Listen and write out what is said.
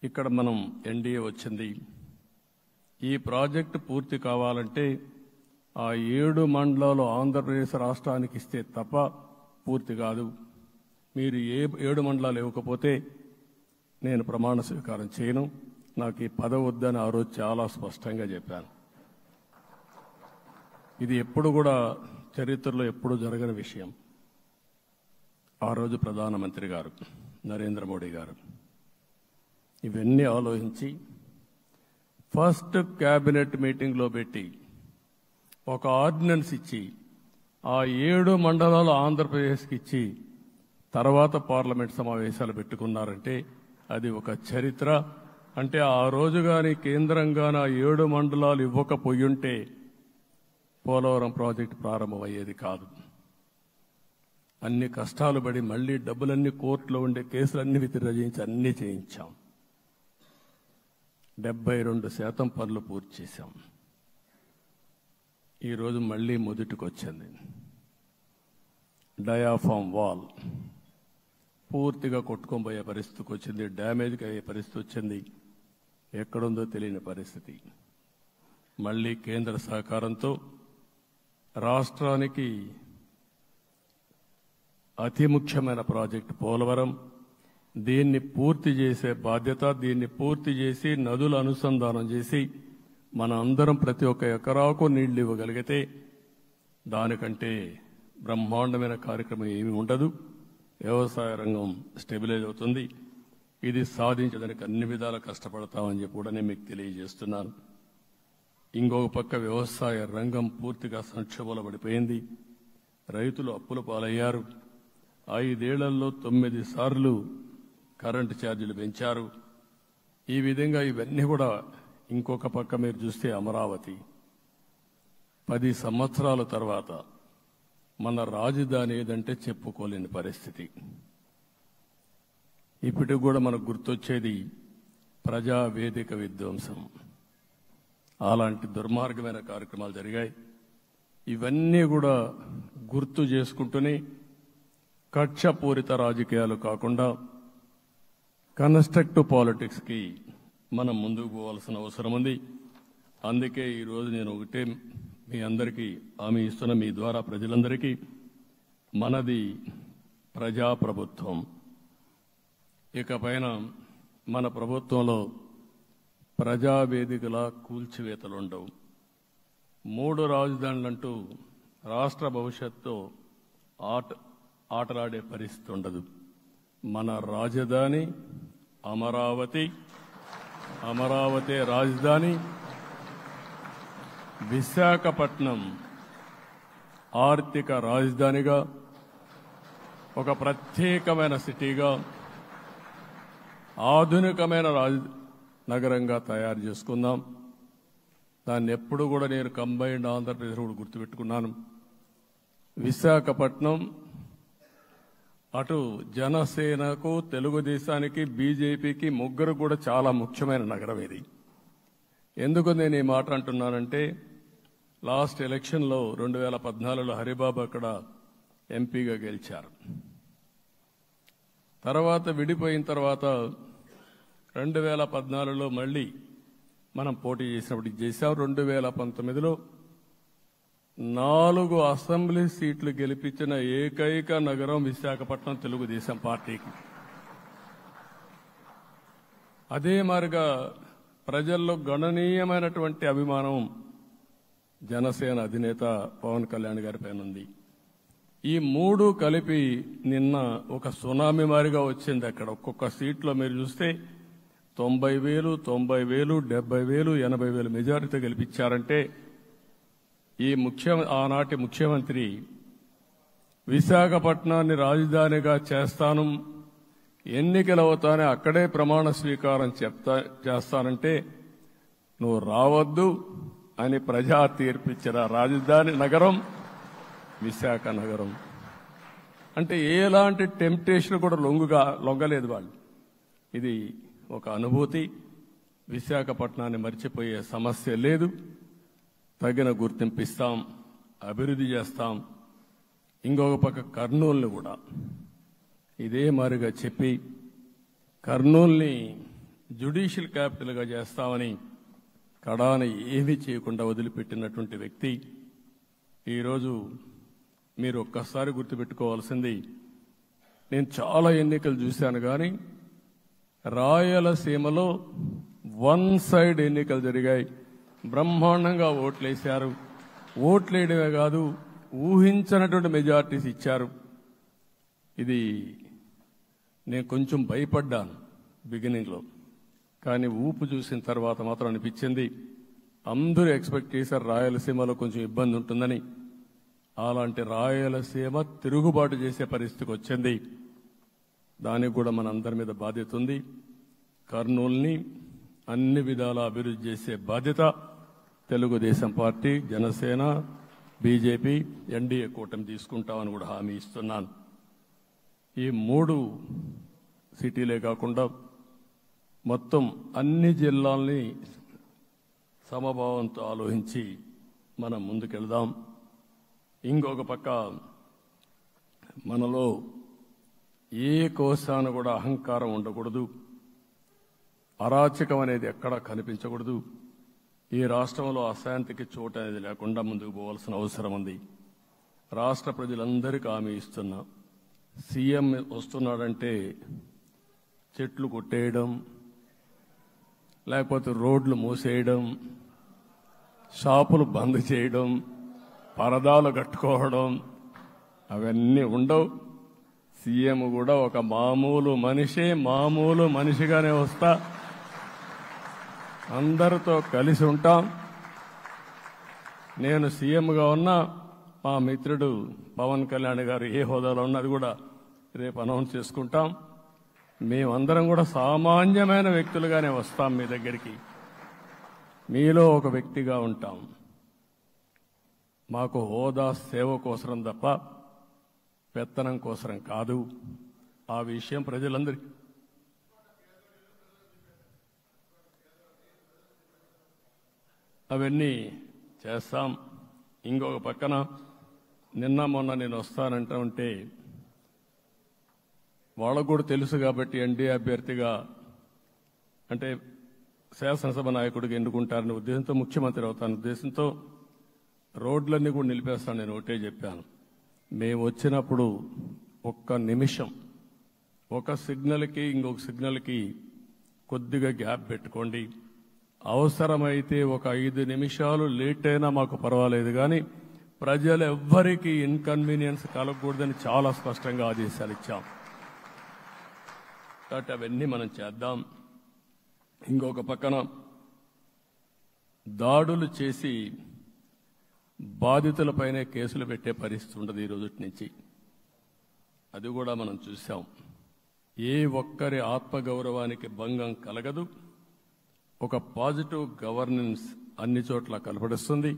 ఇక్కడ మనం ఎన్డీఏ వచ్చింది. ఈ ప్రాజెక్టు పూర్తి కావాలంటే ఆ 7 మండలాలు ఆంధ్రప్రదేశ్ రాష్ట్రానికి ఇస్తే తప్ప పూర్తి కాదు. మీరు 7 మండలాలు ఇవ్వకపోతే నేను ప్రమాణ స్వీకారం చేయను. నాకు ఈ పదవి వద్దని ఆ రోజు చాలా స్పష్టంగా చెప్పాను. ఇది ఎప్పుడు కూడా చరిత్రలో ఎప్పుడు జరగని విషయం. ఆ రోజు ప్రధానమంత్రి గారు నరేంద్ర మోడీ గారు ఇవన్నీ ఆలోచించి ఫస్ట్ క్యాబినెట్ మీటింగ్లో పెట్టి ఒక ఆర్డినెన్స్ ఇచ్చి ఆ 7 మండలాలు ఆంధ్రప్రదేశ్కి ఇచ్చి తర్వాత పార్లమెంట్ సమావేశాలు పెట్టుకున్నారంటే అది ఒక చరిత్ర. అంటే ఆ రోజు కానీ కేంద్రంగాన 7 మండలాలు ఇవ్వకపోయుంటే పోలవరం ప్రాజెక్టు ప్రారంభమయ్యేది కాదు. అన్ని కష్టాలు పడి మళ్లీ డబ్బులన్నీ కోర్టులో ఉండే కేసులన్నీ విత్డ్రా చేయించి అన్నీ చేయించాం. 72% పనులు పూర్తి చేశాం. ఈరోజు మళ్లీ మొదటికొచ్చింది. డయాఫామ్ వాల్ పూర్తిగా కొట్టుకోబోయే పరిస్థితికి వచ్చింది. డ్యామేజ్కి అయ్యే పరిస్థితి వచ్చింది. ఎక్కడుందో తెలియని పరిస్థితి. మళ్లీ కేంద్ర సహకారంతో రాష్ట్రానికి అతి ముఖ్యమైన ప్రాజెక్టు పోలవరం, దీన్ని పూర్తి చేసే బాధ్యత, దీన్ని పూర్తి చేసి నదుల అనుసంధానం చేసి మన అందరం ప్రతి ఒక్క ఎకరాకు నీళ్లు ఇవ్వగలిగితే దానికంటే బ్రహ్మాండమైన కార్యక్రమం ఏమీ ఉండదు. వ్యవసాయ రంగం స్టెబిలైజ్ అవుతుంది. ఇది సాధించడానికి అన్ని విధాలా కష్టపడతామని చెప్పి కూడా నేను మీకు తెలియజేస్తున్నాను. ఇంకొక పక్క వ్యవసాయ రంగం పూర్తిగా సంక్షోభంలో పడిపోయింది. రైతులు అప్పుల పాలయ్యారు. 5 ఏళ్లలో 9 సార్లు కరెంటు ఛార్జీలు పెంచారు. ఈ విధంగా ఇవన్నీ కూడా ఇంకొక పక్క మీరు చూస్తే అమరావతి 10 సంవత్సరాల తర్వాత మన రాజధాని ఏదంటే చెప్పుకోలేని పరిస్థితి. ఇప్పటికి కూడా మనకు గుర్తొచ్చేది ప్రజావేదిక విధ్వంసం. అలాంటి దుర్మార్గమైన కార్యక్రమాలు జరిగాయి. ఇవన్నీ కూడా గుర్తు చేసుకుంటూనే కక్షపూరిత రాజకీయాలు కాకుండా కన్స్ట్రక్టివ్ పాలిటిక్స్ కి మనం ముందుకు పోవాల్సిన అవసరం ఉంది. అందుకే ఈరోజు నేను ఒకటే మీ అందరికీ హామీ ఇస్తున్న, మీ ద్వారా ప్రజలందరికీ, మనది ప్రజాప్రభుత్వం. ఇకపైన మన ప్రభుత్వంలో ప్రజావేదికల కూల్చివేతలుండవు. 3 రాజధానులంటూ రాష్ట్ర భవిష్యత్తు ఆటలాడే పరిస్థితి ఉండదు. మన రాజధాని అమరావతి, అమరావతి రాజధాని. విశాఖపట్నం ఆర్థిక రాజధానిగా, ఒక ప్రత్యేకమైన సిటీగా, ఆధునికమైన నగరంగా తయారు చేసుకుందాం. దాన్ని ఎప్పుడు కూడా నేను కంబైన్డ్ ఆంధ్రప్రదేశ్ కూడా గుర్తుపెట్టుకున్నాను. విశాఖపట్నం అటు జనసేనకు, తెలుగుదేశానికి, బీజేపీకి ముగ్గురు కూడా చాలా ముఖ్యమైన నగరం ఇది. ఎందుకు నేను ఈ మాట అంటున్నానంటే, లాస్ట్ ఎలక్షన్లో 2014లో హరిబాబు అక్కడ ఎంపీగా గెలిచారు. తర్వాత విడిపోయిన తర్వాత 2014లో మళ్లీ మనం పోటీ చేసినప్పుడు చేశాం. 2019లో 4 అసెంబ్లీ సీట్లు గెలిపించిన ఏకైక నగరం విశాఖపట్నం తెలుగుదేశం పార్టీకి. అదే మాదిరిగా ప్రజల్లో గణనీయమైనటువంటి అభిమానం జనసేన అధినేత పవన్ కళ్యాణ్ గారి పైన ఉంది. ఈ 3 కలిపి నిన్న ఒక సునామీ మారిగా వచ్చింది. అక్కడ ఒక్కొక్క సీట్లో మీరు చూస్తే 90,000, 90,000, 70,000, 80,000 మెజారిటీ గెలిపించారంటే ఆనాటి ముఖ్యమంత్రి విశాఖపట్నాన్ని రాజధానిగా చేస్తాను, ఎన్నికలు అవుతానే అక్కడే ప్రమాణ స్వీకారం చేస్తానంటే నువ్వు రావద్దు అని ప్రజా తీర్పిచ్చిన రాజధాని నగరం విశాఖ నగరం. అంటే ఎలాంటి టెంప్టేషన్ కూడా లొంగలేదు వాళ్ళు. ఇది ఒక అనుభూతి. విశాఖపట్నాన్ని మర్చిపోయే సమస్య లేదు. తగిన గుర్తింపు ఇస్తాం, అభివృద్ధి చేస్తాం. ఇంకొక పక్క కర్నూలుని కూడా ఇదే మాదిరిగా చెప్పి కర్నూలుని జ్యుడిషియల్ క్యాపిటల్గా చేస్తామని కడాన ఏమీ చేయకుండా వదిలిపెట్టినటువంటి వ్యక్తి. ఈరోజు మీరు ఒక్కసారి గుర్తుపెట్టుకోవాల్సింది, నేను చాలా ఎన్నికలు చూశాను కానీ రాయలసీమలో వన్ సైడ్ ఎన్నికలు జరిగాయి. బ్రహ్మాండంగా ఓట్లేశారు. ఓట్లేయడమే కాదు, ఊహించినటువంటి మెజార్టీస్ ఇచ్చారు. ఇది నేను కొంచెం భయపడ్డాను బిగినింగ్లో, కానీ ఊపు చూసిన తర్వాత మాత్రం అనిపించింది అందరూ ఎక్స్పెక్ట్ చేశారు రాయలసీమలో కొంచెం ఇబ్బంది ఉంటుందని. అలాంటి రాయలసీమ తిరుగుబాటు చేసే పరిస్థితికి వచ్చింది. దానికి కూడా మన అందరి మీద బాధ్యత ఉంది. కర్నూలుని అన్ని విధాల అభివృద్ధి చేసే బాధ్యత Telugu Desam party, Janasena, BJP, NDA కూటమి తీసుకుంటామని కూడా హామీ ఇస్తున్నాను. ఈ 3 సిటీలే కాకుండా మొత్తం అన్ని జిల్లాల్ని సమభావంతో ఆలోచించి మనం ముందుకెళ్దాం. ఇంకొక పక్క మనలో ఏ కోశాన కూడా అహంకారం ఉండకూడదు, అరాచకం అనేది ఎక్కడా కనిపించకూడదు. ఈ రాష్ట్రంలో అశాంతికి చోటు అనేది లేకుండా ముందుకు పోవాల్సిన అవసరం ఉంది. రాష్ట్ర ప్రజలందరికీ హామీ ఇస్తున్నా, సీఎం వస్తున్నాడంటే చెట్లు కొట్టేయడం, లేకపోతే రోడ్లు మూసేయడం, షాపులు బంద్ చేయడం, పరదాలు కట్టుకోవడం అవన్నీ ఉండవు. సీఎం కూడా ఒక మామూలు మనిషిగానే వస్తా, అందరితో కలిసి ఉంటాం. నేను సీఎంగా ఉన్నా, మా మిత్రుడు పవన్ కళ్యాణ్ గారు ఏ హోదాలో ఉన్నది కూడా రేపు అనౌన్స్ చేసుకుంటాం. మేమందరం కూడా సామాన్యమైన వ్యక్తులుగానే వస్తాం మీ దగ్గరికి, మీలో ఒక వ్యక్తిగా ఉంటాం. మాకు హోదా సేవ కోసరం తప్ప పెత్తనం కోసరం కాదు. ఆ విషయం ప్రజలందరికీ అవన్నీ చేస్తాం. ఇంకొక పక్కన నిన్న మొన్న నేను వస్తానంటా ఉంటే వాళ్ళకు కూడా తెలుసు కాబట్టి ఎన్డీఏ అభ్యర్థిగా అంటే శాసనసభ నాయకుడిగా ఎన్నుకుంటారనే ఉద్దేశంతో, ముఖ్యమంత్రి అవుతాను ఉద్దేశంతో రోడ్లన్నీ కూడా నిలిపేస్తాను. నేను ఒకటే చెప్పాను, మేము వచ్చినప్పుడు ఒక్క నిమిషం ఒక సిగ్నల్కి ఇంకొక సిగ్నల్కి కొద్దిగా గ్యాప్ పెట్టుకోండి. అవసరమైతే ఒక 5 నిమిషాలు లేట్ అయినా మాకు పర్వాలేదు, కానీ ప్రజలు ఎవ్వరికీ ఇన్కన్వీనియన్స్ కలగకూడదని చాలా స్పష్టంగా ఆదేశాలు ఇచ్చాం. కాబట్టి అవన్నీ మనం చేద్దాం. ఇంకొక పక్కన దాడులు చేసి బాధితులపైనే కేసులు పెట్టే పరిస్థితి ఉండదు ఈ రోజు నుంచి. అది కూడా మనం చూసాం. ఏ ఒక్కరి ఆత్మగౌరవానికి భంగం కలగదు. ఒక పాజిటివ్ గవర్నెన్స్ అన్ని చోట్ల కనపడుస్తుంది.